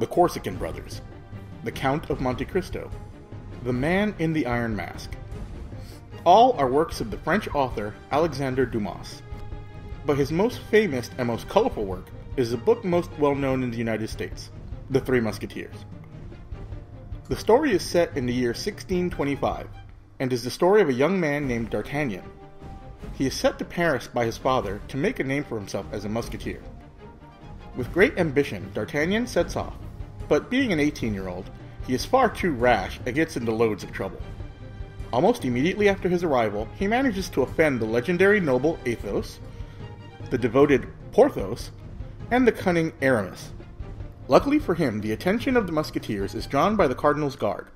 the Corsican Brothers, the Count of Monte Cristo, the Man in the Iron Mask. All are works of the French author Alexandre Dumas, but his most famous and most colorful work is the book most well known in the United States, The Three Musketeers. The story is set in the year 1625, and is the story of a young man named D'Artagnan. He is sent to Paris by his father to make a name for himself as a musketeer. With great ambition, D'Artagnan sets off, but being an 18-year-old, he is far too rash and gets into loads of trouble. Almost immediately after his arrival, he manages to offend the legendary noble Athos, the devoted Porthos, and the cunning Aramis. Luckily for him, the attention of the musketeers is drawn by the Cardinal's guard.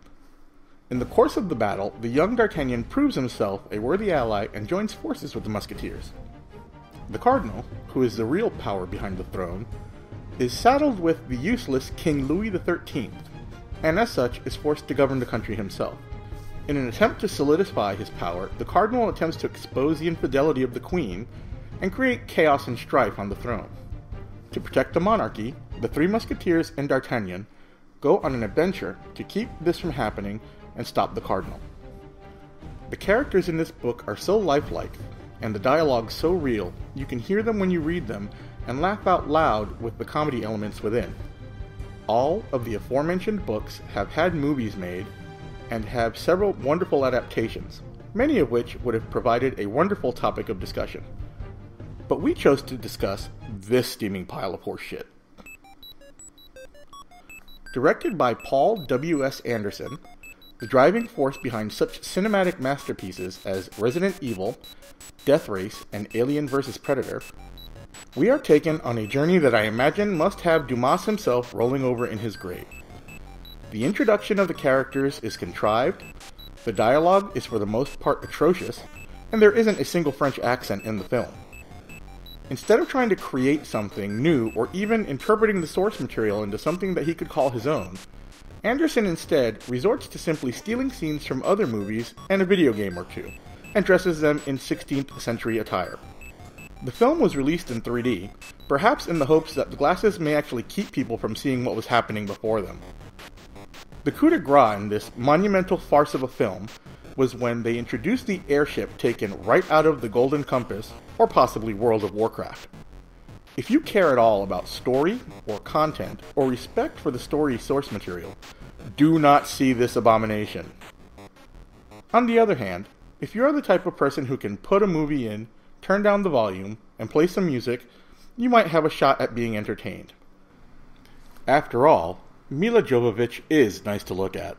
In the course of the battle, the young D'Artagnan proves himself a worthy ally and joins forces with the musketeers. The Cardinal, who is the real power behind the throne, is saddled with the useless King Louis XIII, and as such is forced to govern the country himself. In an attempt to solidify his power, the Cardinal attempts to expose the infidelity of the Queen and create chaos and strife on the throne. To protect the monarchy, the Three Musketeers and D'Artagnan go on an adventure to keep this from happening and stop the Cardinal. The characters in this book are so lifelike, and the dialogue so real, you can hear them when you read them and laugh out loud with the comedy elements within. All of the aforementioned books have had movies made and have several wonderful adaptations, many of which would have provided a wonderful topic of discussion. But we chose to discuss this steaming pile of horse shit. Directed by Paul W.S. Anderson, the driving force behind such cinematic masterpieces as Resident Evil, Death Race, and Alien vs. Predator, we are taken on a journey that I imagine must have Dumas himself rolling over in his grave. The introduction of the characters is contrived, the dialogue is for the most part atrocious, and there isn't a single French accent in the film. Instead of trying to create something new or even interpreting the source material into something that he could call his own, Anderson instead resorts to simply stealing scenes from other movies and a video game or two, and dresses them in 16th century attire. The film was released in 3D, perhaps in the hopes that the glasses may actually keep people from seeing what was happening before them. The coup de grace in this monumental farce of a film was when they introduced the airship taken right out of the Golden Compass, or possibly World of Warcraft. If you care at all about story, or content, or respect for the story source material, do not see this abomination. On the other hand, if you're the type of person who can put a movie in, turn down the volume, and play some music, you might have a shot at being entertained. After all, Mila Jovovich is nice to look at.